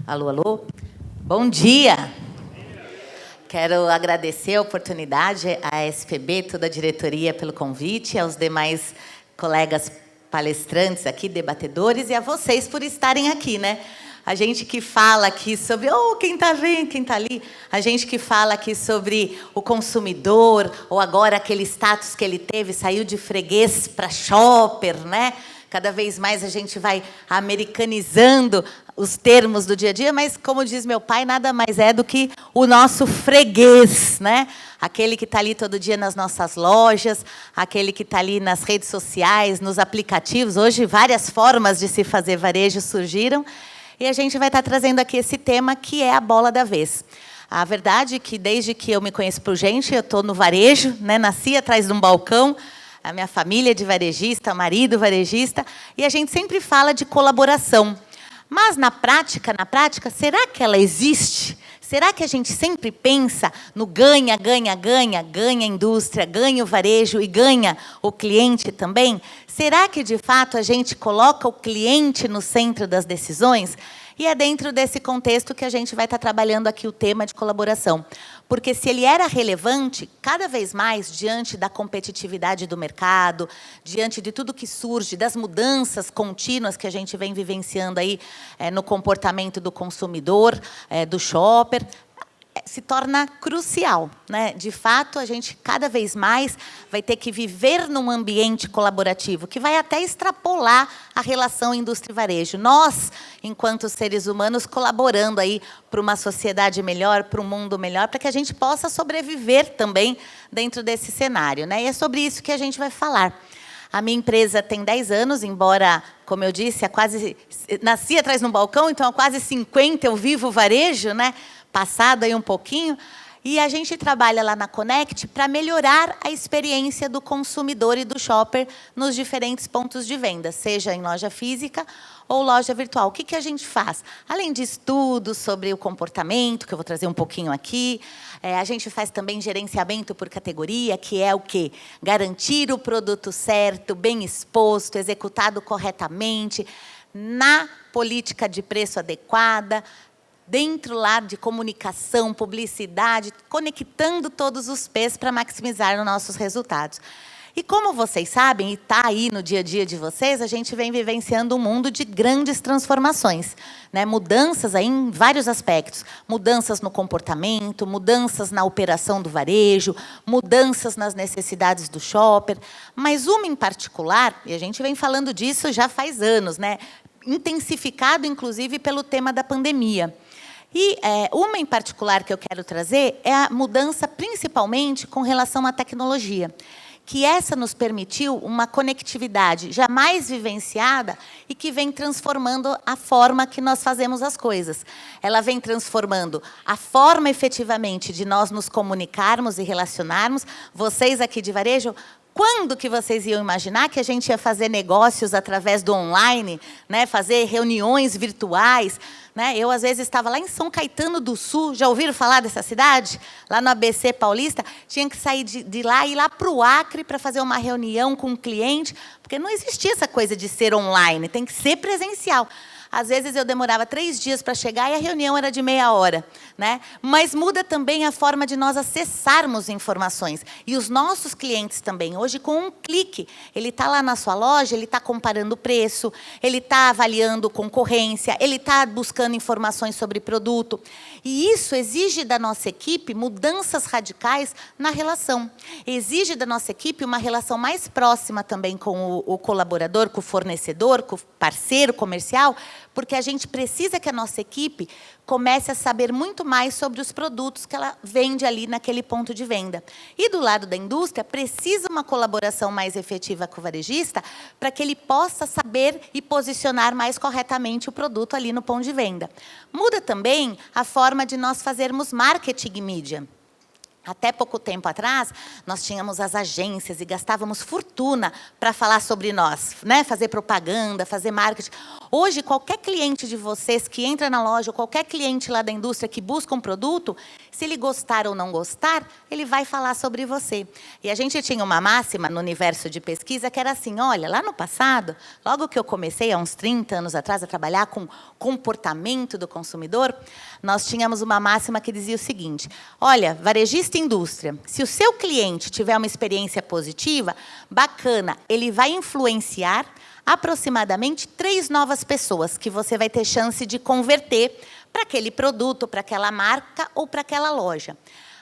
Alô, alô. Bom dia. Quero agradecer a oportunidade à SPB, toda a diretoria, pelo convite, aos demais colegas palestrantes aqui, debatedores, e a vocês por estarem aqui, né? A gente que fala aqui sobre... quem está vendo, quem está ali? A gente que fala aqui sobre o consumidor, ou agora aquele status que ele teve, saiu de freguês para shopper, né? Cada vez mais a gente vai americanizando os termos do dia a dia, mas, como diz meu pai, nada mais é do que o nosso freguês, né? Aquele que está ali todo dia nas nossas lojas, aquele que está ali nas redes sociais, nos aplicativos. Hoje, várias formas de se fazer varejo surgiram, e a gente vai estar trazendo aqui esse tema, que é a bola da vez. A verdade é que, desde que eu me conheço por gente, eu estou no varejo, né? Nasci atrás de um balcão, a minha família é de varejista, marido varejista, e a gente sempre fala de colaboração. Mas, na prática, será que ela existe? Será que a gente sempre pensa no ganha, ganha, ganha, ganha a indústria, ganha o varejo e ganha o cliente também? Será que, de fato, a gente coloca o cliente no centro das decisões? E é dentro desse contexto que a gente vai estar trabalhando aqui o tema de colaboração. Porque se ele era relevante, cada vez mais, diante da competitividade do mercado, diante de tudo que surge, das mudanças contínuas que a gente vem vivenciando aí no comportamento do consumidor, do shopper, se torna crucial, né? De fato, a gente cada vez mais vai ter que viver num ambiente colaborativo, que vai até extrapolar a relação indústria e varejo. Nós, enquanto seres humanos, colaborando aí para uma sociedade melhor, para um mundo melhor, para que a gente possa sobreviver também dentro desse cenário, né? E é sobre isso que a gente vai falar. A minha empresa tem 10 anos, embora, como eu disse, nasci atrás de um balcão, então há quase 50 eu vivo varejo, né? Passado aí um pouquinho, e a gente trabalha lá na Connect para melhorar a experiência do consumidor e do shopper nos diferentes pontos de venda, seja em loja física ou loja virtual. O que a gente faz? Além de estudos sobre o comportamento, que eu vou trazer um pouquinho aqui, a gente faz também gerenciamento por categoria, que é o quê? Garantir o produto certo, bem exposto, executado corretamente, na política de preço adequada, dentro lá de comunicação, publicidade, conectando todos os P's para maximizar os nossos resultados. E como vocês sabem, e está aí no dia a dia de vocês, a gente vem vivenciando um mundo de grandes transformações, né? Mudanças aí em vários aspectos. Mudanças no comportamento, mudanças na operação do varejo, mudanças nas necessidades do shopper. Mas uma em particular, e a gente vem falando disso já faz anos, né? Intensificado, inclusive, pelo tema da pandemia. E uma em particular que eu quero trazer é a mudança, principalmente, com relação à tecnologia, que essa nos permitiu uma conectividade jamais vivenciada e que vem transformando a forma que nós fazemos as coisas. Ela vem transformando a forma, efetivamente, de nós nos comunicarmos e relacionarmos. Vocês aqui de varejo, quando que vocês iam imaginar que a gente ia fazer negócios através do online, né? Fazer reuniões virtuais, né? Eu, às vezes, estava lá em São Caetano do Sul, já ouviram falar dessa cidade? Lá no ABC Paulista, tinha que sair de lá e ir lá para o Acre para fazer uma reunião com um cliente, porque não existia essa coisa de ser online, tem que ser presencial. Às vezes, eu demorava 3 dias para chegar e a reunião era de meia hora, né? Mas muda também a forma de nós acessarmos informações. E os nossos clientes também. Hoje, com um clique, ele está lá na sua loja, ele está comparando o preço, ele está avaliando concorrência, ele está buscando informações sobre produto. E isso exige da nossa equipe mudanças radicais na relação. Exige da nossa equipe uma relação mais próxima também com o colaborador, com o fornecedor, com o parceiro comercial, porque a gente precisa que a nossa equipe comece a saber muito mais sobre os produtos que ela vende ali naquele ponto de venda. E do lado da indústria, precisa uma colaboração mais efetiva com o varejista para que ele possa saber e posicionar mais corretamente o produto ali no ponto de venda. Muda também a forma de nós fazermos marketing e mídia. Até pouco tempo atrás, nós tínhamos as agências e gastávamos fortuna para falar sobre nós, né? Fazer propaganda, fazer marketing. Hoje, qualquer cliente de vocês que entra na loja, ou qualquer cliente lá da indústria que busca um produto, se ele gostar ou não gostar, ele vai falar sobre você. E a gente tinha uma máxima no universo de pesquisa que era assim, olha, lá no passado, logo que eu comecei, há uns 30 anos atrás, a trabalhar com comportamento do consumidor, nós tínhamos uma máxima que dizia o seguinte, olha, varejista e indústria, se o seu cliente tiver uma experiência positiva, bacana, ele vai influenciar aproximadamente 3 novas pessoas que você vai ter chance de converter para aquele produto, para aquela marca ou para aquela loja.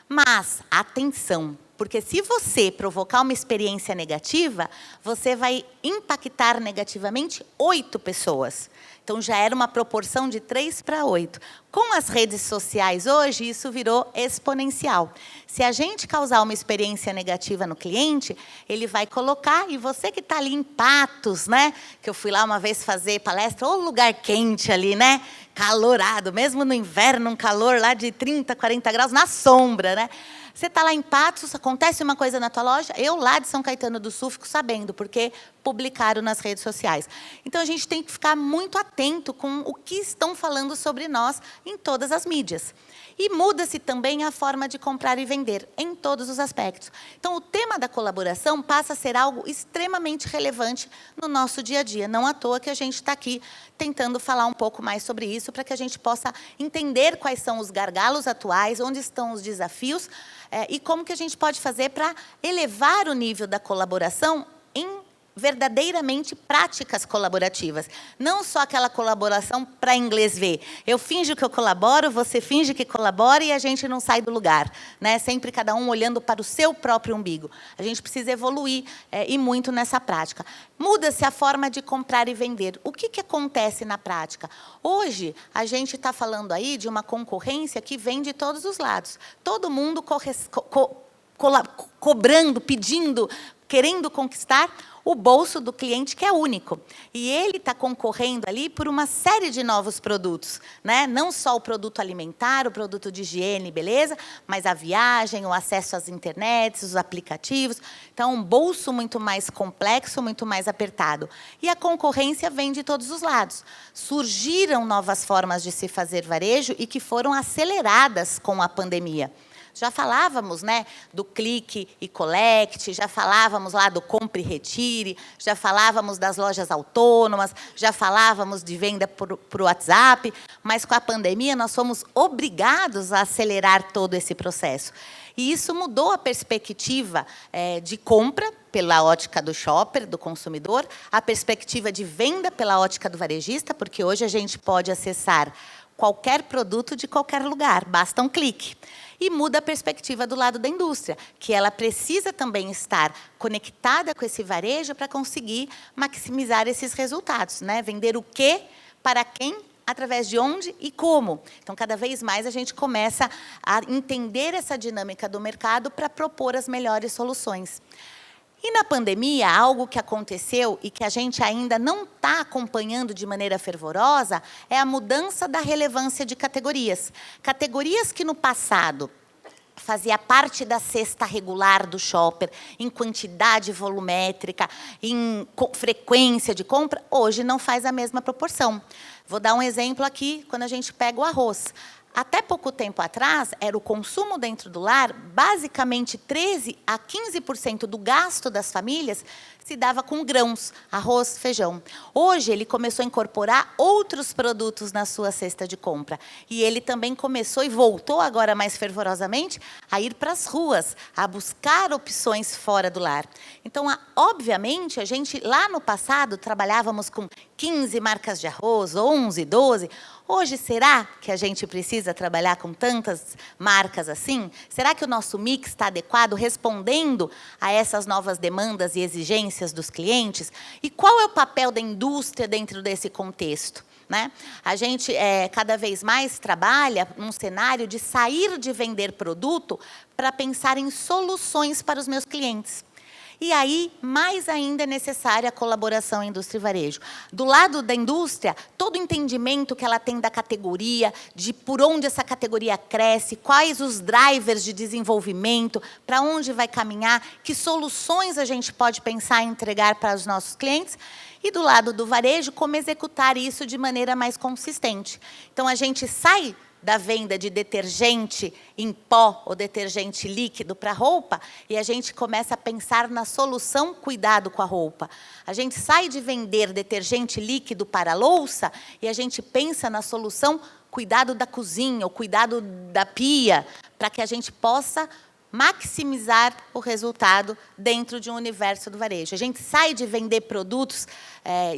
Mas, atenção, porque se você provocar uma experiência negativa, você vai impactar negativamente 8 pessoas. Então, já era uma proporção de 3 para 8. Com as redes sociais hoje, isso virou exponencial. Se a gente causar uma experiência negativa no cliente, ele vai colocar, e você que está ali em Patos, né? Que eu fui lá uma vez fazer palestra, ou lugar quente ali, né? Calorado, mesmo no inverno, um calor lá de 30, 40 graus, na sombra, né? Você está lá em Patos, acontece uma coisa na tua loja, eu lá de São Caetano do Sul fico sabendo, porque publicaram nas redes sociais. Então, a gente tem que ficar muito atento com o que estão falando sobre nós em todas as mídias. E muda-se também a forma de comprar e vender, em todos os aspectos. Então, o tema da colaboração passa a ser algo extremamente relevante no nosso dia a dia. Não à toa que a gente está aqui tentando falar um pouco mais sobre isso, para que a gente possa entender quais são os gargalos atuais, onde estão os desafios, e como que a gente pode fazer para elevar o nível da colaboração em verdadeiramente práticas colaborativas. Não só aquela colaboração para inglês ver. Eu finjo que eu colaboro, você finge que colabora e a gente não sai do lugar, né? Sempre cada um olhando para o seu próprio umbigo. A gente precisa evoluir e muito nessa prática. Muda-se a forma de comprar e vender. O que acontece na prática? Hoje, a gente está falando aí de uma concorrência que vem de todos os lados. Todo mundo cobrando, pedindo, querendo conquistar o bolso do cliente, que é único. E ele está concorrendo ali por uma série de novos produtos, né? Não só o produto alimentar, o produto de higiene, beleza, mas a viagem, o acesso às internets, os aplicativos. Então, um bolso muito mais complexo, muito mais apertado. E a concorrência vem de todos os lados. Surgiram novas formas de se fazer varejo e que foram aceleradas com a pandemia. Já falávamos, né, do clique e collect, já falávamos lá do compre e retire, já falávamos das lojas autônomas, já falávamos de venda por WhatsApp, mas com a pandemia nós fomos obrigados a acelerar todo esse processo. E isso mudou a perspectiva de compra pela ótica do shopper, do consumidor, a perspectiva de venda pela ótica do varejista, porque hoje a gente pode acessar qualquer produto de qualquer lugar, basta um clique. E muda a perspectiva do lado da indústria, que ela precisa também estar conectada com esse varejo para conseguir maximizar esses resultados, né? Vender o quê, para quem, através de onde e como. Então, cada vez mais a gente começa a entender essa dinâmica do mercado para propor as melhores soluções. E na pandemia, algo que aconteceu e que a gente ainda não está acompanhando de maneira fervorosa é a mudança da relevância de categorias. Categorias que no passado fazia parte da cesta regular do shopper, em quantidade volumétrica, em frequência de compra, hoje não faz a mesma proporção. Vou dar um exemplo aqui, quando a gente pega o arroz. Até pouco tempo atrás, era o consumo dentro do lar, basicamente 13% a 15% do gasto das famílias se dava com grãos, arroz, feijão. Hoje, ele começou a incorporar outros produtos na sua cesta de compra. E ele também começou e voltou agora mais fervorosamente a ir para as ruas, a buscar opções fora do lar. Então, obviamente, a gente lá no passado trabalhávamos com 15 marcas de arroz, 11, 12. Hoje, será que a gente precisa trabalhar com tantas marcas assim? Será que o nosso mix está adequado, respondendo a essas novas demandas e exigências dos clientes? E qual é o papel da indústria dentro desse contexto, né? A gente cada vez mais trabalha num cenário de sair de vender produto para pensar em soluções para os meus clientes. E aí, mais ainda é necessária a colaboração indústria e varejo. Do lado da indústria, todo todo o entendimento que ela tem da categoria, de por onde essa categoria cresce, quais os drivers de desenvolvimento, para onde vai caminhar, que soluções a gente pode pensar em entregar para os nossos clientes. E do lado do varejo, como executar isso de maneira mais consistente. Então, a gente sai da venda de detergente em pó ou detergente líquido para roupa e a gente começa a pensar na solução cuidado com a roupa. A gente sai de vender detergente líquido para louça e a gente pensa na solução cuidado da cozinha ou cuidado da pia, para que a gente possa maximizar o resultado dentro de um universo do varejo. A gente sai de vender produtos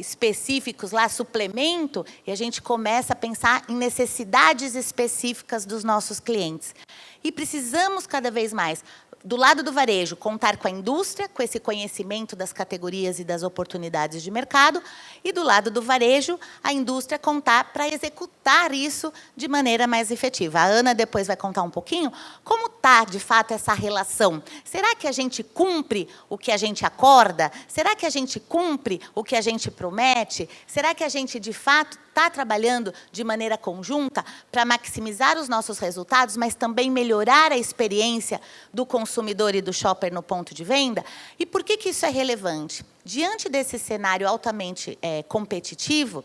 específicos, lá, suplemento, e a gente começa a pensar em necessidades específicas dos nossos clientes. E precisamos cada vez mais, do lado do varejo, contar com a indústria, com esse conhecimento das categorias e das oportunidades de mercado, e do lado do varejo, a indústria contar para executar isso de maneira mais efetiva. A Ana depois vai contar um pouquinho como está, de fato, essa relação. Será que a gente cumpre o que a gente acorda? Será que a gente cumpre o que a gente promete? Será que a gente, de fato, está trabalhando de maneira conjunta para maximizar os nossos resultados, mas também melhorar a experiência do consumidor e do shopper no ponto de venda? E por que isso é relevante? Diante desse cenário altamente competitivo,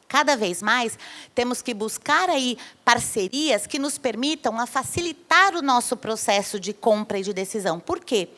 cada vez mais temos que buscar aí parcerias que nos permitam a facilitar o nosso processo de compra e de decisão. Por quê?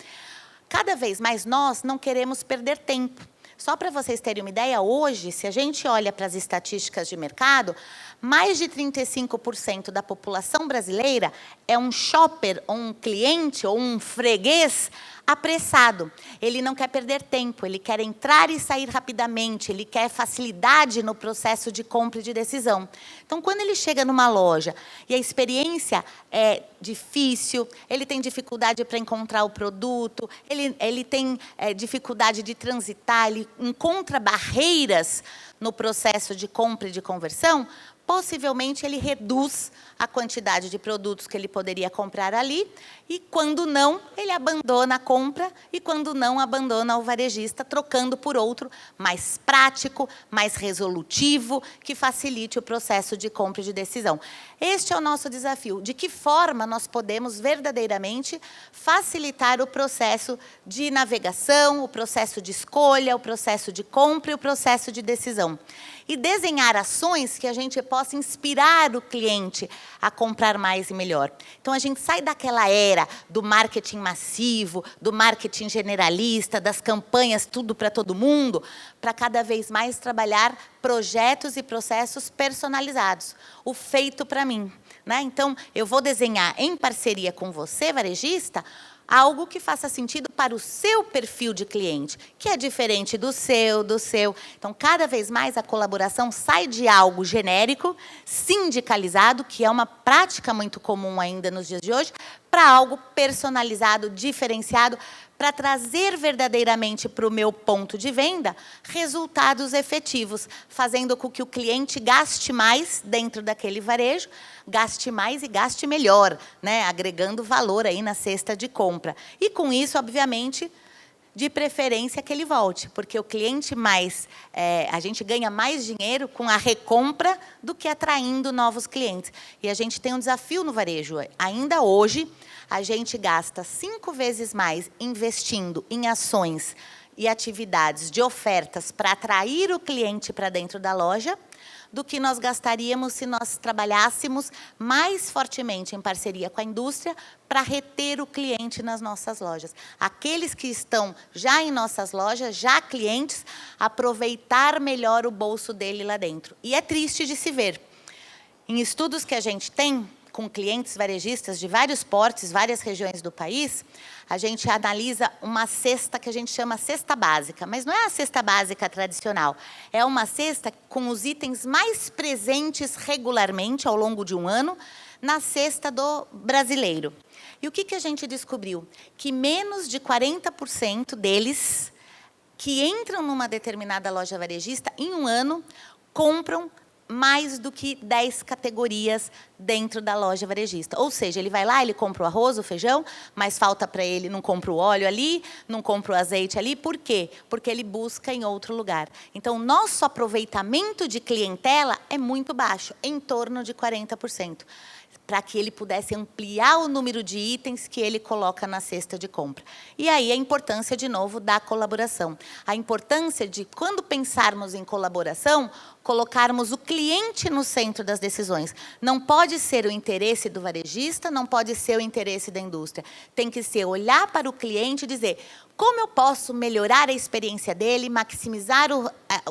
Cada vez mais nós não queremos perder tempo. Só para vocês terem uma ideia, hoje, se a gente olha para as estatísticas de mercado, mais de 35% da população brasileira é um shopper, ou um cliente, ou um freguês apressado. Ele não quer perder tempo, ele quer entrar e sair rapidamente, ele quer facilidade no processo de compra e de decisão. Então, quando ele chega numa loja e a experiência é difícil, ele tem dificuldade para encontrar o produto, ele tem dificuldade de transitar, ele encontra barreiras no processo de compra e de conversão, possivelmente ele reduz a quantidade de produtos que ele poderia comprar ali e, quando não, ele abandona a compra e, quando não, abandona o varejista, trocando por outro mais prático, mais resolutivo, que facilite o processo de compra e de decisão. Este é o nosso desafio. De que forma nós podemos verdadeiramente facilitar o processo de navegação, o processo de escolha, o processo de compra e o processo de decisão. E desenhar ações que a gente possa inspirar o cliente a comprar mais e melhor. Então, a gente sai daquela era do marketing massivo, do marketing generalista, das campanhas tudo para todo mundo, para cada vez mais trabalhar projetos e processos personalizados. O feito para mim, né? Então, eu vou desenhar em parceria com você, varejista, algo que faça sentido para o seu perfil de cliente, que é diferente do seu. Então, cada vez mais a colaboração sai de algo genérico, sindicalizado, que é uma prática muito comum ainda nos dias de hoje, para algo personalizado, diferenciado, para trazer verdadeiramente para o meu ponto de venda resultados efetivos, fazendo com que o cliente gaste mais dentro daquele varejo, gaste mais e gaste melhor, né? Agregando valor aí na cesta de compra. E com isso, obviamente, de preferência que ele volte, porque o cliente a gente ganha mais dinheiro com a recompra do que atraindo novos clientes. E a gente tem um desafio no varejo. Ainda hoje, a gente gasta 5 vezes mais investindo em ações e atividades de ofertas para atrair o cliente para dentro da loja, do que nós gastaríamos se nós trabalhássemos mais fortemente em parceria com a indústria para reter o cliente nas nossas lojas. Aqueles que estão já em nossas lojas, já clientes, aproveitar melhor o bolso dele lá dentro. E é triste de se ver. Em estudos que a gente tem com clientes varejistas de vários portes, várias regiões do país, a gente analisa uma cesta que a gente chama cesta básica, mas não é a cesta básica tradicional, é uma cesta com os itens mais presentes regularmente ao longo de um ano na cesta do brasileiro. E o que a gente descobriu? Que menos de 40% deles que entram numa determinada loja varejista, em um ano, compram mais do que 10 categorias dentro da loja varejista. Ou seja, ele vai lá, ele compra o arroz, o feijão, mas falta para ele, não compra o óleo ali, não compra o azeite ali. Por quê? Porque ele busca em outro lugar. Então, nosso aproveitamento de clientela é muito baixo, em torno de 40%. Para que ele pudesse ampliar o número de itens que ele coloca na cesta de compra. E aí a importância, de novo, da colaboração. A importância de, quando pensarmos em colaboração, colocarmos o cliente no centro das decisões. Não pode ser o interesse do varejista, não pode ser o interesse da indústria. Tem que ser olhar para o cliente e dizer: como eu posso melhorar a experiência dele, maximizar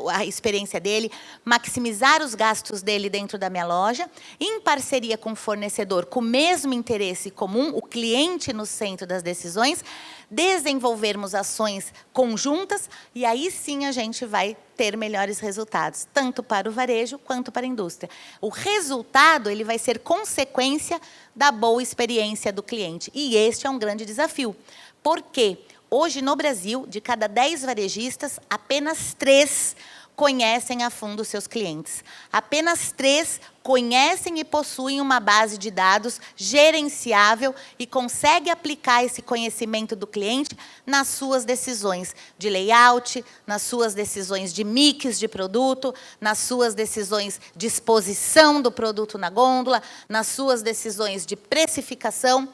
a experiência dele, maximizar os gastos dele dentro da minha loja, em parceria com o fornecedor, com o mesmo interesse comum, o cliente no centro das decisões, desenvolvermos ações conjuntas, e aí sim a gente vai ter melhores resultados, tanto para o varejo quanto para a indústria. O resultado, ele vai ser consequência da boa experiência do cliente. E este é um grande desafio. Por quê? Hoje, no Brasil, de cada 10 varejistas, apenas 3 conhecem a fundo os seus clientes. Apenas 3 conhecem e possuem uma base de dados gerenciável e conseguem aplicar esse conhecimento do cliente nas suas decisões de layout, nas suas decisões de mix de produto, nas suas decisões de exposição do produto na gôndola, nas suas decisões de precificação.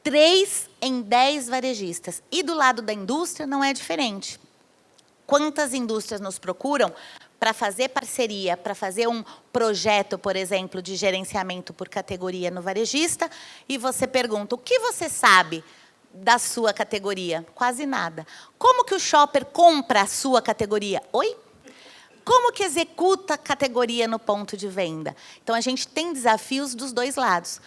3 em 10 varejistas. E do lado da indústria não é diferente. Quantas indústrias nos procuram para fazer parceria, para fazer um projeto, por exemplo, de gerenciamento por categoria no varejista, e você pergunta: o que você sabe da sua categoria? Quase nada. Como que o shopper compra a sua categoria? Oi? Como que executa a categoria no ponto de venda? Então, a gente tem desafios dos dois lados,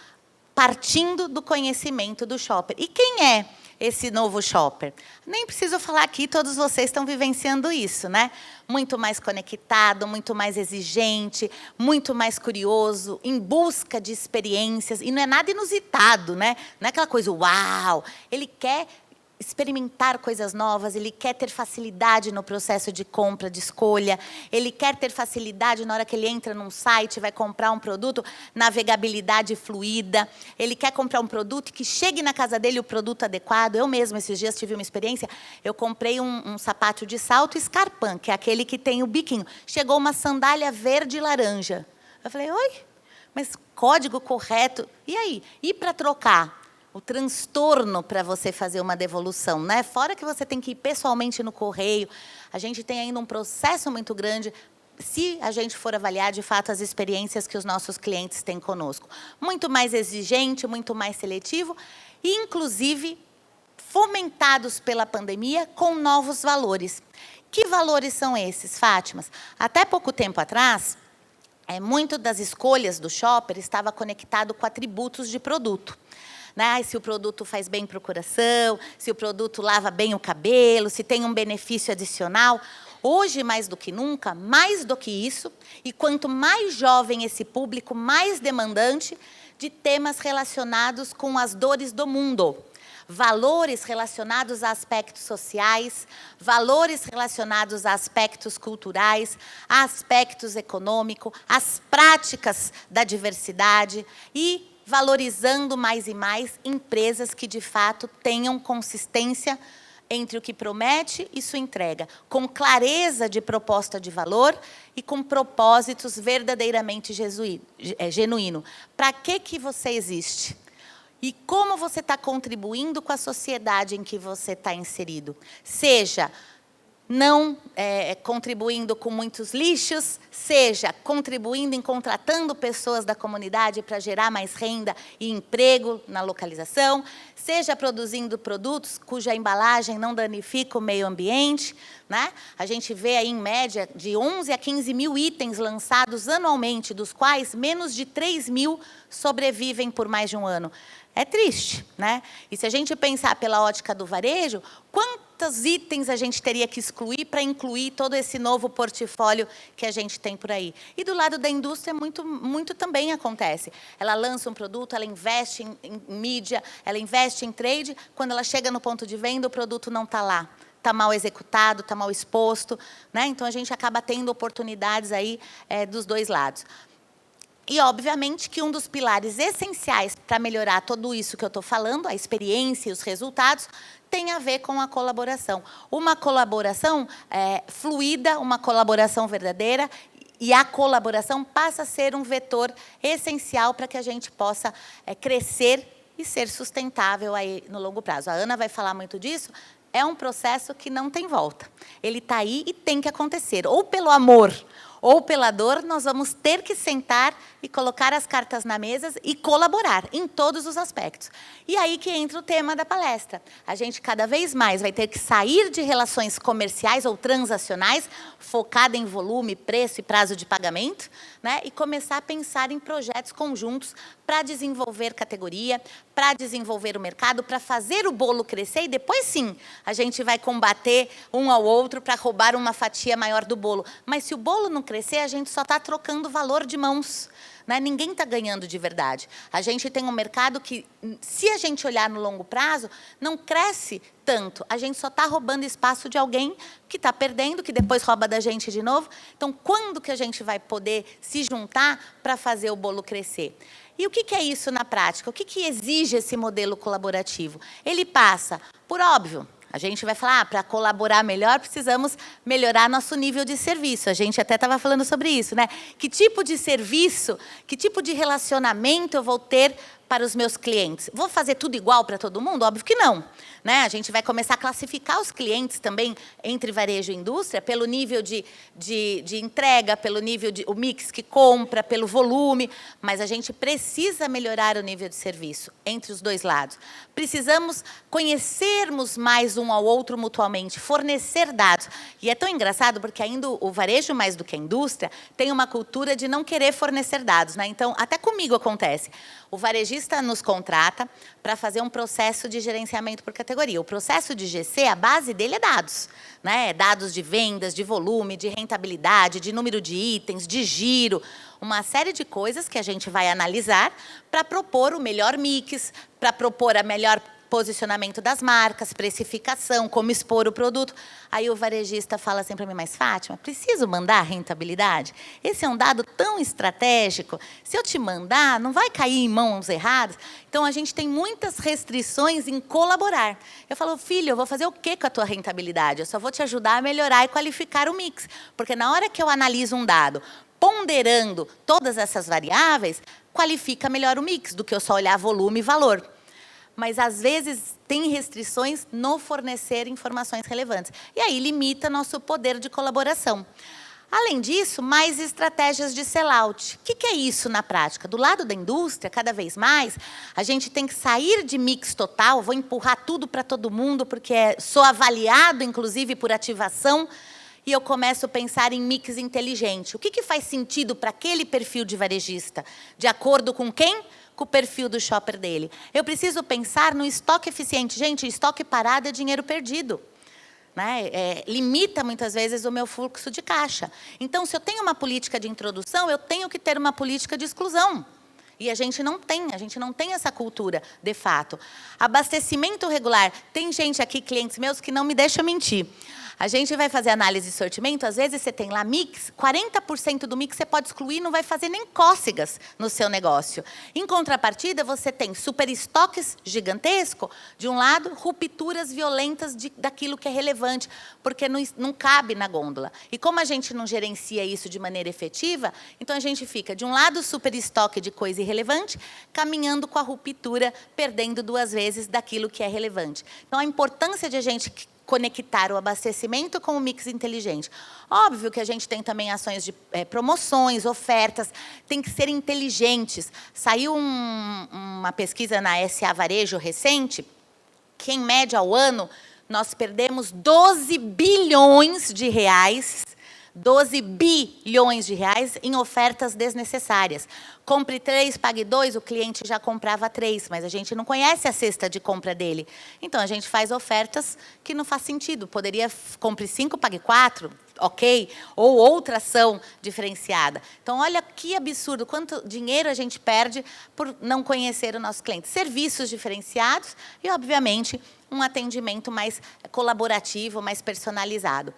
partindo do conhecimento do shopper. E quem é esse novo shopper? Nem preciso falar aqui, todos vocês estão vivenciando isso, né? Muito mais conectado, muito mais exigente, muito mais curioso, em busca de experiências. E não é nada inusitado, né? Não é aquela coisa, uau! Ele quer experimentar coisas novas, ele quer ter facilidade no processo de compra, de escolha, ele quer ter facilidade na hora que ele entra num site, vai comprar um produto, navegabilidade fluida, ele quer comprar um produto e que chegue na casa dele o produto adequado. Eu mesma, esses dias, tive uma experiência, eu comprei um sapato de salto Scarpan, que é aquele que tem o biquinho. Chegou uma sandália verde e laranja. Eu falei: oi? Mas código correto? E aí? E para trocar? O transtorno para você fazer uma devolução, né? Fora que você tem que ir pessoalmente no correio, a gente tem ainda um processo muito grande, se a gente for avaliar, de fato, as experiências que os nossos clientes têm conosco. Muito mais exigente, muito mais seletivo, e, inclusive, fomentados pela pandemia com novos valores. Que valores são esses, Fátimas? Até pouco tempo atrás, muito das escolhas do shopper estava conectado com atributos de produto. Né? Se o produto faz bem para o coração, se o produto lava bem o cabelo, se tem um benefício adicional. Hoje, mais do que nunca, mais do que isso, e quanto mais jovem esse público, mais demandante de temas relacionados com as dores do mundo. Valores relacionados a aspectos sociais, valores relacionados a aspectos culturais, a aspectos econômicos, as práticas da diversidade e valorizando mais e mais empresas que, de fato, tenham consistência entre o que promete e sua entrega, com clareza de proposta de valor e com propósitos verdadeiramente genuínos. Para que você existe? E como você está contribuindo com a sociedade em que você está inserido? Seja não contribuindo com muitos lixos, seja contribuindo em contratando pessoas da comunidade para gerar mais renda e emprego na localização, seja produzindo produtos cuja embalagem não danifica o meio ambiente, né? A gente vê aí, em média, de 11 a 15 mil itens lançados anualmente, dos quais menos de 3 mil sobrevivem por mais de um ano. É triste, né? E se a gente pensar pela ótica do varejo, quantos itens a gente teria que excluir para incluir todo esse novo portfólio que a gente tem por aí? E do lado da indústria, muito também acontece. Ela lança um produto, ela investe em mídia, ela investe em trade, quando ela chega no ponto de venda, o produto não está lá. está mal executado, está mal exposto, né? Então, a gente acaba tendo oportunidades aí dos dois lados. E, obviamente, que um dos pilares essenciais para melhorar tudo isso que eu estou falando, a experiência e os resultados, tem a ver com a colaboração. Uma colaboração fluida, uma colaboração verdadeira, e a colaboração passa a ser um vetor essencial para que a gente possa crescer e ser sustentável aí no longo prazo. A Ana vai falar muito disso. É um processo que não tem volta. Ele está aí e tem que acontecer. Ou pelo amor, ou pela dor, nós vamos ter que sentar e colocar as cartas na mesa e colaborar em todos os aspectos. E aí que entra o tema da palestra. A gente cada vez mais vai ter que sair de relações comerciais ou transacionais, focada em volume, preço e prazo de pagamento, né? E começar a pensar em projetos conjuntos para desenvolver categoria, para desenvolver o mercado, para fazer o bolo crescer, e depois sim, a gente vai combater um ao outro para roubar uma fatia maior do bolo. Mas se o bolo não crescer, a gente só está trocando valor de mãos, né? Ninguém está ganhando de verdade. A gente tem um mercado que, se a gente olhar no longo prazo, não cresce tanto. A gente só está roubando espaço de alguém que está perdendo, que depois rouba da gente de novo. Então, quando que a gente vai poder se juntar para fazer o bolo crescer? E o que é isso na prática? O que exige esse modelo colaborativo? Ele passa por, óbvio, a gente vai falar, para colaborar melhor, precisamos melhorar nosso nível de serviço. A gente até estava falando sobre isso, né? Que tipo de serviço, que tipo de relacionamento eu vou ter para os meus clientes? Vou fazer tudo igual para todo mundo? Óbvio que não, né? A gente vai começar a classificar os clientes também entre varejo e indústria pelo nível de entrega, pelo nível o mix que compra, pelo volume, mas a gente precisa melhorar o nível de serviço entre os dois lados. Precisamos conhecermos mais um ao outro mutuamente, fornecer dados. E é tão engraçado porque ainda o varejo, mais do que a indústria, tem uma cultura de não querer fornecer dados, né? Então, até comigo acontece. O varejista nos contrata para fazer um processo de gerenciamento por categoria. O processo de GC, a base dele é dados, né? Dados de vendas, de volume, de rentabilidade, de número de itens, de giro, uma série de coisas que a gente vai analisar para propor o melhor mix, para propor a melhor posicionamento das marcas, precificação, como expor o produto. Aí o varejista fala assim para mim, mas Fátima, preciso mandar a rentabilidade? Esse é um dado tão estratégico. Se eu te mandar, não vai cair em mãos erradas? Então, a gente tem muitas restrições em colaborar. Eu falo, filho, eu vou fazer o quê com a tua rentabilidade? Eu só vou te ajudar a melhorar e qualificar o mix. Porque na hora que eu analiso um dado, ponderando todas essas variáveis, qualifica melhor o mix do que eu só olhar volume e valor. Mas, às vezes, tem restrições no fornecer informações relevantes. E aí limita nosso poder de colaboração. Além disso, mais estratégias de sell-out. O que é isso na prática? Do lado da indústria, cada vez mais, a gente tem que sair de mix total, vou empurrar tudo para todo mundo, porque sou avaliado, inclusive, por ativação, e eu começo a pensar em mix inteligente. O que faz sentido para aquele perfil de varejista? De acordo com quem? Com o perfil do shopper dele. Eu preciso pensar no estoque eficiente. Gente, estoque parado é dinheiro perdido, né? Limita, muitas vezes, o meu fluxo de caixa. Então, se eu tenho uma política de introdução, eu tenho que ter uma política de exclusão. E a gente não tem essa cultura, de fato. Abastecimento regular. Tem gente aqui, clientes meus, que não me deixam mentir. A gente vai fazer análise de sortimento, às vezes você tem lá mix, 40% do mix você pode excluir, não vai fazer nem cócegas no seu negócio. Em contrapartida, você tem super estoques gigantesco, de um lado, rupturas violentas daquilo que é relevante, porque não cabe na gôndola. E como a gente não gerencia isso de maneira efetiva, então a gente fica, de um lado, super estoque de coisa irrelevante, caminhando com a ruptura, perdendo 2 vezes daquilo que é relevante. Então, a importância de a gente conectar o abastecimento com o mix inteligente. Óbvio que a gente tem também ações de promoções, ofertas, tem que ser inteligentes. Saiu uma pesquisa na SA Varejo recente, que em média ao ano nós perdemos 12 bilhões de reais, 12 bilhões de reais em ofertas desnecessárias. Compre 3, pague 2, o cliente já comprava 3, mas a gente não conhece a cesta de compra dele. Então, a gente faz ofertas que não faz sentido. Poderia, compre 5, pague 4. ok? Ou outra ação diferenciada. Então, olha que absurdo, quanto dinheiro a gente perde por não conhecer o nosso cliente. Serviços diferenciados e, obviamente, um atendimento mais colaborativo, mais personalizado.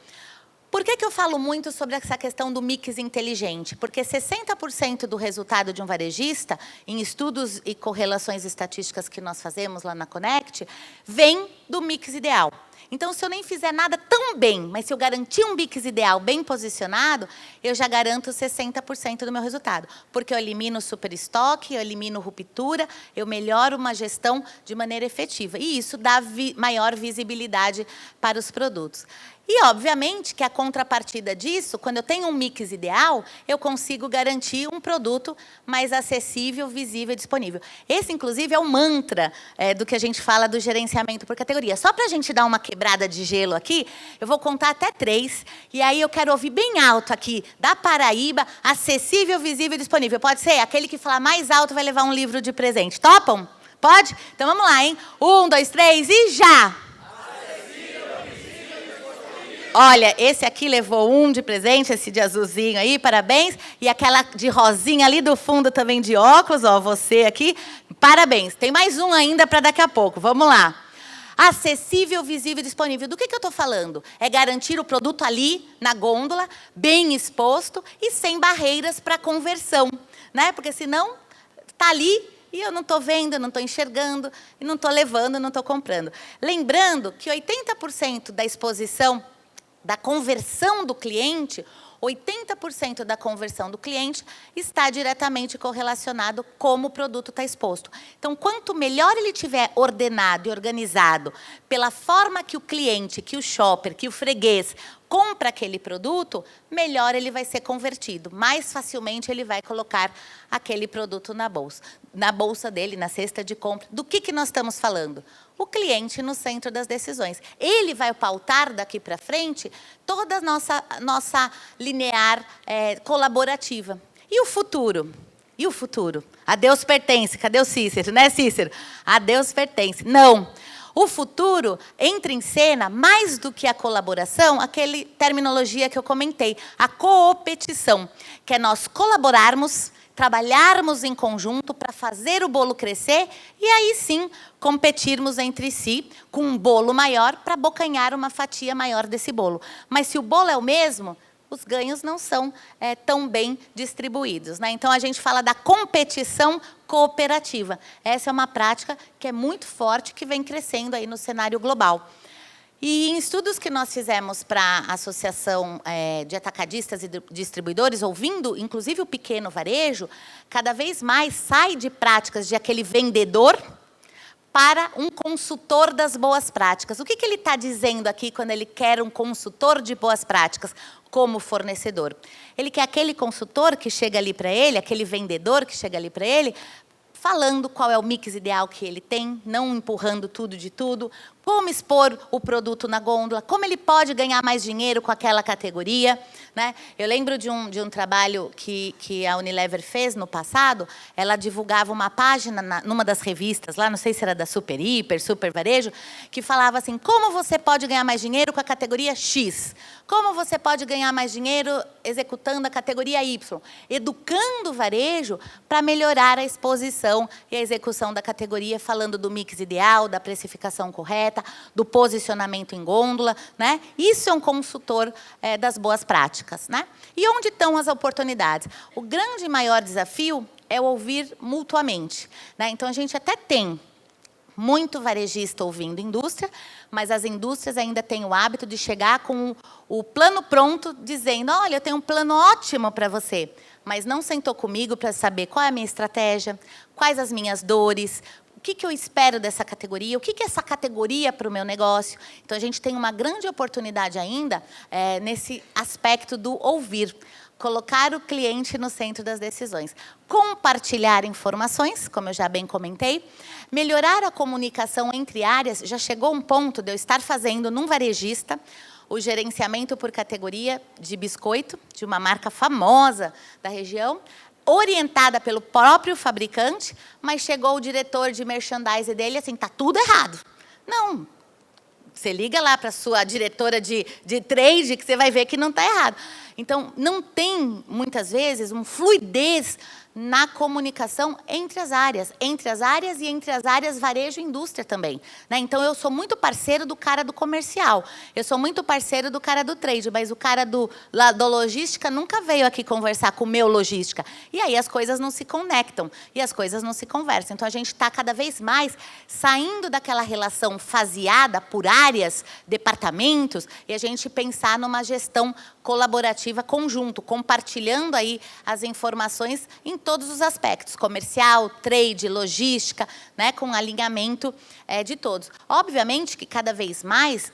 Por que eu falo muito sobre essa questão do mix inteligente? Porque 60% do resultado de um varejista, em estudos e correlações estatísticas que nós fazemos lá na Connect, vem do mix ideal. Então, se eu nem fizer nada tão bem, mas se eu garantir um mix ideal bem posicionado, eu já garanto 60% do meu resultado. Porque eu elimino superestoque, eu elimino ruptura, eu melhoro uma gestão de maneira efetiva. E isso dá maior visibilidade para os produtos. E, obviamente, que a contrapartida disso, quando eu tenho um mix ideal, eu consigo garantir um produto mais acessível, visível e disponível. Esse, inclusive, é o mantra do que a gente fala do gerenciamento por categoria. Só para a gente dar uma quebrada de gelo aqui, eu vou contar até 3, e aí eu quero ouvir bem alto aqui, da Paraíba, acessível, visível e disponível. Pode ser? Aquele que falar mais alto vai levar um livro de presente. Topam? Pode? Então, vamos lá, hein? 1, 2, 3 e já! Olha, esse aqui levou um de presente, esse de azulzinho aí, parabéns. E aquela de rosinha ali do fundo também de óculos, ó, você aqui, parabéns. Tem mais um ainda para daqui a pouco, vamos lá. Acessível, visível e disponível. Do que eu estou falando? É garantir o produto ali, na gôndola, bem exposto e sem barreiras para conversão, né? Porque senão está ali e eu não estou vendo, não estou enxergando, e não estou levando, não estou comprando. Lembrando que 80% da exposição da conversão do cliente, 80% da conversão do cliente está diretamente correlacionado como o produto está exposto. Então, quanto melhor ele tiver ordenado e organizado pela forma que o cliente, que o shopper, que o freguês compra aquele produto, melhor ele vai ser convertido. Mais facilmente ele vai colocar aquele produto na bolsa dele, na cesta de compra. Do que nós estamos falando? O cliente no centro das decisões. Ele vai pautar daqui para frente toda a nossa linear colaborativa. E o futuro? E o futuro? A Deus pertence. Cadê o Cícero? Né, Cícero? A Deus pertence. Não. O futuro entra em cena, mais do que a colaboração, aquela terminologia que eu comentei, a coopetição, que é nós colaborarmos, trabalharmos em conjunto para fazer o bolo crescer e aí sim competirmos entre si com um bolo maior para abocanhar uma fatia maior desse bolo. Mas se o bolo é o mesmo, os ganhos não são tão bem distribuídos, né? Então, a gente fala da competição cooperativa. Essa é uma prática que é muito forte, que vem crescendo aí no cenário global. E em estudos que nós fizemos para a Associação de Atacadistas e Distribuidores, ouvindo, inclusive, o pequeno varejo, cada vez mais sai de práticas de aquele vendedor para um consultor das boas práticas. O que ele está dizendo aqui quando ele quer um consultor de boas práticas como fornecedor? Ele quer aquele consultor que chega ali para ele, aquele vendedor que chega ali para ele, falando qual é o mix ideal que ele tem, não empurrando tudo de tudo, como expor o produto na gôndola, como ele pode ganhar mais dinheiro com aquela categoria, né? Eu lembro de um trabalho que a Unilever fez no passado. Ela divulgava uma página numa das revistas, lá, não sei se era da Super Hiper, Super Varejo, que falava assim, como você pode ganhar mais dinheiro com a categoria X? Como você pode ganhar mais dinheiro executando a categoria Y? Educando o varejo para melhorar a exposição e a execução da categoria, falando do mix ideal, da precificação correta, do posicionamento em gôndola, né? Isso é um consultor das boas práticas, né? E onde estão as oportunidades? O grande e maior desafio é o ouvir mutuamente, né? Então, a gente até tem muito varejista ouvindo indústria, mas as indústrias ainda têm o hábito de chegar com o plano pronto, dizendo, olha, eu tenho um plano ótimo para você, mas não sentou comigo para saber qual é a minha estratégia, quais as minhas dores, o que eu espero dessa categoria, o que é essa categoria para o meu negócio. Então, a gente tem uma grande oportunidade ainda nesse aspecto do ouvir. Colocar o cliente no centro das decisões. Compartilhar informações, como eu já bem comentei. Melhorar a comunicação entre áreas. Já chegou um ponto de eu estar fazendo, num varejista, o gerenciamento por categoria de biscoito, de uma marca famosa da região, orientada pelo próprio fabricante, mas chegou o diretor de merchandising dele assim, está tudo errado. Não, Você liga lá para a sua diretora de trade que você vai ver que não está errado. Então, não tem, muitas vezes, uma fluidez na comunicação entre as áreas e entre as áreas varejo e indústria também. Né? Então, eu sou muito parceiro do cara do comercial, eu sou muito parceiro do cara do trade, mas o cara da logística nunca veio aqui conversar com o meu logística. E aí as coisas não se conectam, e as coisas não se conversam. Então, a gente está cada vez mais saindo daquela relação faseada por áreas, departamentos, e a gente pensar numa gestão colaborativa conjunto, compartilhando aí as informações em todos os aspectos, comercial, trade, logística, né, com alinhamento de todos. Obviamente que cada vez mais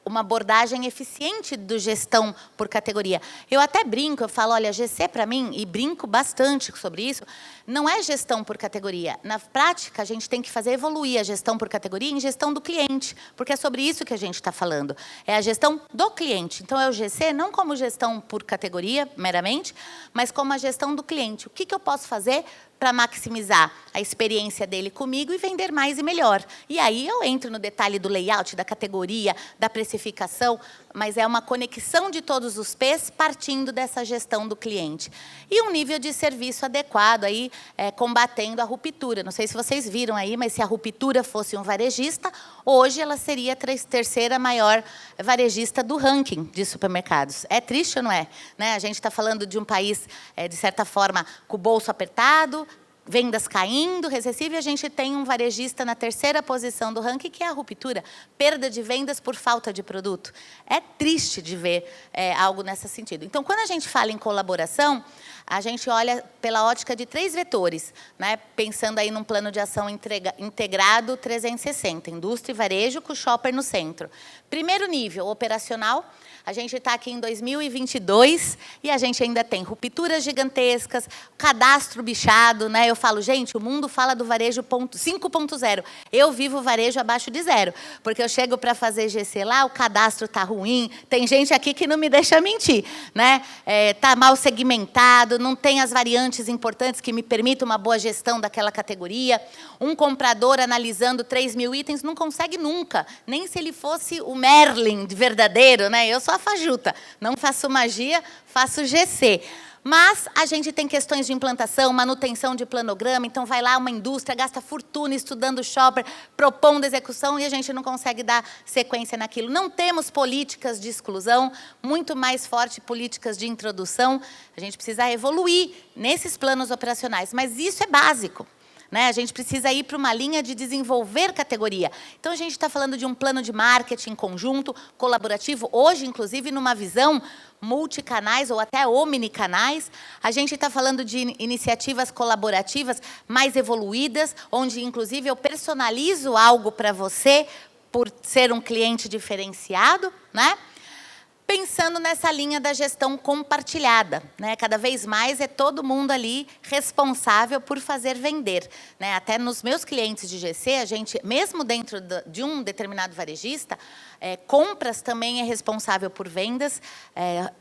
uma abordagem eficiente do gestão por categoria. Eu até brinco, eu falo, olha, GC para mim, e brinco bastante sobre isso, não é gestão por categoria. Na prática, a gente tem que fazer evoluir a gestão por categoria em gestão do cliente, porque é sobre isso que a gente está falando. É a gestão do cliente. Então, é o GC não como gestão por categoria, meramente, mas como a gestão do cliente. O que eu posso fazer para maximizar a experiência dele comigo e vender mais e melhor. E aí eu entro no detalhe do layout, da categoria, da precificação, mas é uma conexão de todos os P's partindo dessa gestão do cliente. E um nível de serviço adequado, aí, combatendo a ruptura. Não sei se vocês viram aí, mas se a ruptura fosse um varejista, hoje ela seria a terceira maior varejista do ranking de supermercados. É triste ou não é? Né? A gente está falando de um país, de certa forma, com o bolso apertado, vendas caindo, recessivo, e a gente tem um varejista na terceira posição do ranking, que é a ruptura, perda de vendas por falta de produto. É triste de ver algo nesse sentido. Então, quando a gente fala em colaboração, a gente olha pela ótica de 3 vetores, né? Pensando aí num plano de ação integrado 360, indústria e varejo com o shopper no centro. Primeiro nível, operacional. A gente está aqui em 2022 e a gente ainda tem rupturas gigantescas, cadastro bichado, né? Eu falo, gente, o mundo fala do varejo 5.0. Eu vivo varejo abaixo de 0, porque eu chego para fazer GC lá, o cadastro está ruim, tem gente aqui que não me deixa mentir, né? Está mal segmentado, não tem as variantes importantes que me permitam uma boa gestão daquela categoria. Um comprador analisando 3.000 itens não consegue nunca, nem se ele fosse o Merlin de verdadeiro, né? Eu sou a fajuta, não faço magia, faço GC. Mas a gente tem questões de implantação, manutenção de planograma, então vai lá uma indústria, gasta fortuna estudando o shopper, propondo execução e a gente não consegue dar sequência naquilo. Não temos políticas de exclusão, muito mais forte políticas de introdução. A gente precisa evoluir nesses planos operacionais, mas isso é básico. Né? A gente precisa ir para uma linha de desenvolver categoria. Então, a gente está falando de um plano de marketing conjunto, colaborativo, hoje, inclusive, numa visão multicanais ou até omnicanais. A gente está falando de iniciativas colaborativas mais evoluídas, onde, inclusive, eu personalizo algo para você por ser um cliente diferenciado, né? Pensando nessa linha da gestão compartilhada, né? Cada vez mais é todo mundo ali responsável por fazer vender, né? Até nos meus clientes de GC, a gente, mesmo dentro de um determinado varejista, compras também é responsável por vendas,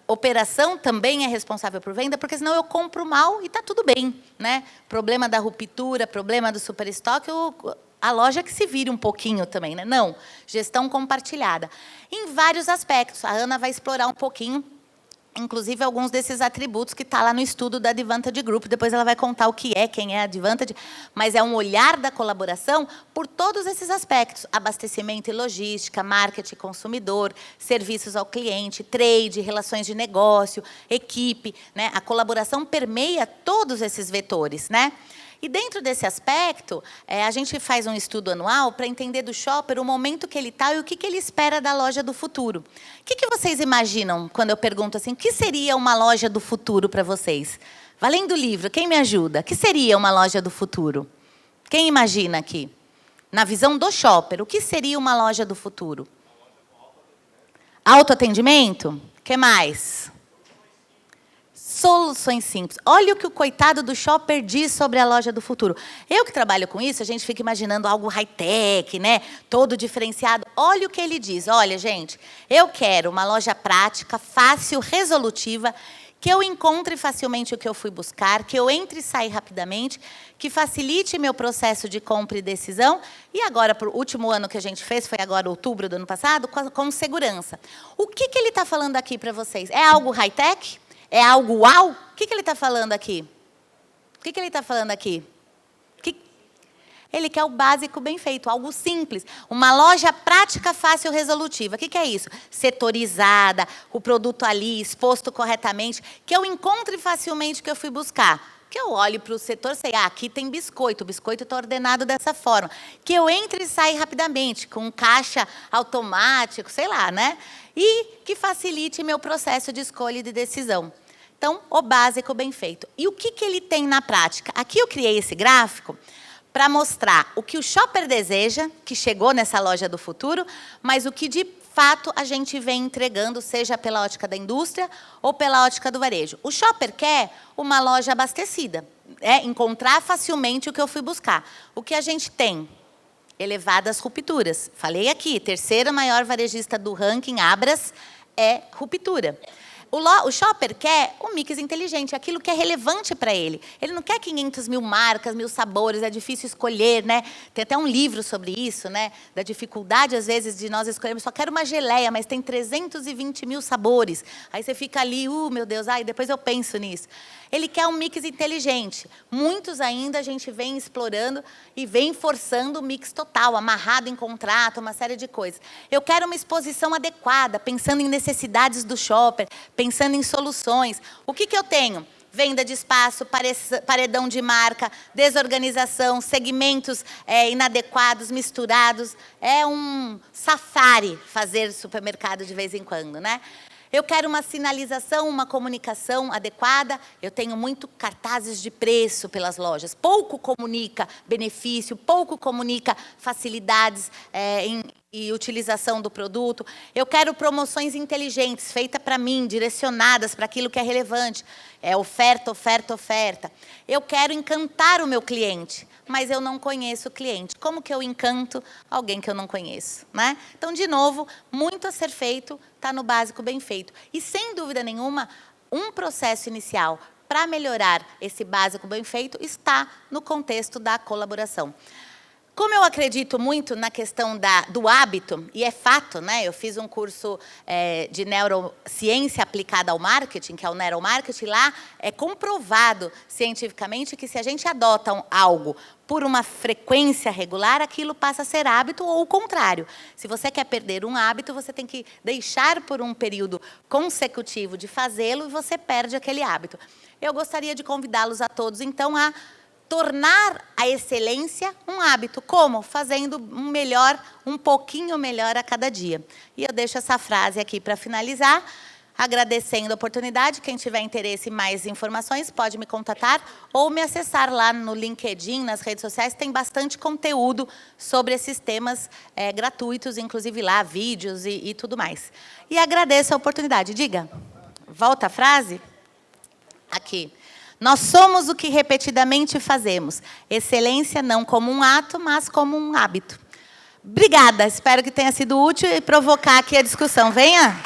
operação também é responsável por venda, porque senão eu compro mal e está tudo bem, né? Problema da ruptura, problema do superestoque, a loja que se vire um pouquinho também, né? Não, gestão compartilhada. Em vários aspectos. A Ana vai explorar um pouquinho, inclusive, alguns desses atributos que está lá no estudo da Advantage Group. Depois ela vai contar o que é, quem é a Advantage, mas é um olhar da colaboração por todos esses aspectos. Abastecimento e logística, marketing consumidor, serviços ao cliente, trade, relações de negócio, equipe, né? A colaboração permeia todos esses vetores, né? E dentro desse aspecto, a gente faz um estudo anual para entender do shopper o momento que ele está e o que ele espera da loja do futuro. O que vocês imaginam quando eu pergunto assim, o que seria uma loja do futuro para vocês? Valendo o livro, quem me ajuda? O que seria uma loja do futuro? Quem imagina aqui? Na visão do shopper, o que seria uma loja do futuro? Autoatendimento? O que mais? Soluções simples. Olha o que o coitado do shopper diz sobre a loja do futuro. Eu que trabalho com isso, a gente fica imaginando algo high-tech, né? Todo diferenciado. Olha o que ele diz. Olha, gente, eu quero uma loja prática, fácil, resolutiva, que eu encontre facilmente o que eu fui buscar, que eu entre e saia rapidamente, que facilite meu processo de compra e decisão. E agora, para o último ano que a gente fez, foi agora outubro do ano passado, com segurança. O que ele está falando aqui para vocês? É algo high-tech? É algo uau? O que ele está falando aqui? O que ele está falando aqui? Ele quer o básico bem feito, algo simples. Uma loja prática, fácil, resolutiva. O que é isso? Setorizada, o produto ali exposto corretamente, que eu encontre facilmente o que eu fui buscar. Que eu olhe para o setor e sei, aqui tem biscoito, o biscoito está ordenado dessa forma. Que eu entre e saia rapidamente, com um caixa automático, sei lá, né? E que facilite meu processo de escolha e de decisão. Então, o básico bem feito. E o que ele tem na prática? Aqui eu criei esse gráfico para mostrar o que o shopper deseja, que chegou nessa loja do futuro, mas o que, de fato, a gente vem entregando, seja pela ótica da indústria ou pela ótica do varejo. O shopper quer uma loja abastecida, encontrar facilmente o que eu fui buscar. O que a gente tem? Elevadas rupturas. Falei aqui, terceira maior varejista do ranking, Abras, é ruptura. O shopper quer um mix inteligente, aquilo que é relevante para ele. Ele não quer 500 mil marcas, 1000 sabores, é difícil escolher, né? Tem até um livro sobre isso, né? Da dificuldade, às vezes, de nós escolhermos. Só quero uma geleia, mas tem 320 mil sabores. Aí você fica ali, meu Deus, depois eu penso nisso. Ele quer um mix inteligente. Muitos ainda a gente vem explorando e vem forçando o mix total, amarrado em contrato, uma série de coisas. Eu quero uma exposição adequada, pensando em necessidades do shopper, pensando em soluções. O que eu tenho? Venda de espaço, paredão de marca, desorganização, segmentos inadequados, misturados. É um safari fazer supermercado de vez em quando, né? Eu quero uma sinalização, uma comunicação adequada. Eu tenho muito cartazes de preço pelas lojas. Pouco comunica benefício, pouco comunica facilidades e utilização do produto. Eu quero promoções inteligentes, feitas para mim, direcionadas para aquilo que é relevante. É oferta, oferta, oferta. Eu quero encantar o meu cliente, mas eu não conheço o cliente. Como que eu encanto alguém que eu não conheço, né? Então, de novo, muito a ser feito, está no básico bem feito. E, sem dúvida nenhuma, um processo inicial para melhorar esse básico bem feito está no contexto da colaboração. Como eu acredito muito na questão do hábito, e é fato, né? Eu fiz um curso de neurociência aplicada ao marketing, que é o neuromarketing, lá é comprovado cientificamente que se a gente adota algo por uma frequência regular, aquilo passa a ser hábito ou o contrário. Se você quer perder um hábito, você tem que deixar por um período consecutivo de fazê-lo e você perde aquele hábito. Eu gostaria de convidá-los a todos, então, a tornar a excelência um hábito. Como? Fazendo um pouquinho melhor a cada dia. E eu deixo essa frase aqui para finalizar, agradecendo a oportunidade. Quem tiver interesse em mais informações, pode me contatar ou me acessar lá no LinkedIn, nas redes sociais. Tem bastante conteúdo sobre esses temas gratuitos, inclusive lá, vídeos e tudo mais. E agradeço a oportunidade. Diga. Volta a frase? Aqui. Nós somos o que repetidamente fazemos. Excelência não como um ato, mas como um hábito. Obrigada. Espero que tenha sido útil e provocar aqui a discussão. Venha.